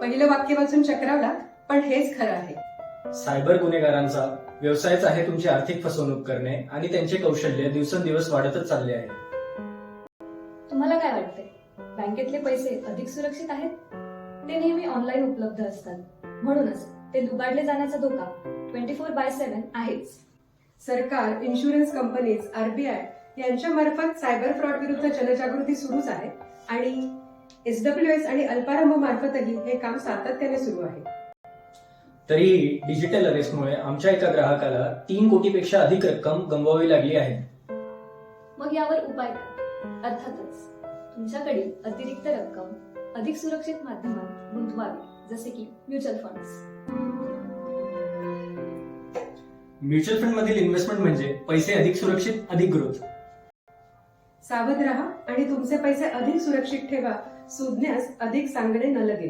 पहिलं वाक्य वाचून चक्रावला, पण हेच खरं आहे. सायबर गुन्हेगारांचा व्यवसायच आहे तुमची आर्थिक फसवणूक करणे आणि त्यांचे कौशल्य दिवसेंदिवस वाढतच चालले आहे. तुम्हाला काय वाटतंय, बँकेतले पैसे अधिक सुरक्षित आहेत? ते नेहमी ऑनलाईन उपलब्ध असतात, म्हणूनच ते लुबाडले जाण्याचा धोका 24/7 आहेच. सरकार, इन्शुरन्स कंपनीज, आरबीआय यांच्या मार्फत सायबर फ्रॉड विरुद्ध जनजागृती सुरूच आहे आणि SWS आणि अल्पारंभ मार्फतही हे काम सातत्याने सुरू आहे. तरीही डिजिटल अरेस्टमुळे आमच्या एका ग्राहकाला 3 कोटीपेक्षा अधिक रक्कम गमवावी लागली आहे. मग यावर उपाय काय? अर्थातच तुमच्याकडील अतिरिक्त रक्कम अधिक सुरक्षित माध्यमात गुंतवावी, जसे की म्युच्युअल फंड्स. म्युच्युअल फंड मधील इन्व्हेस्टमेंट म्हणजे पैसे अधिक सुरक्षित, अधिक ग्रोथ. सावध राहा आणि तुमचे पैसे अधिक सुरक्षित ठेवा. सुज्ञास अधिक सांगणे न लगे.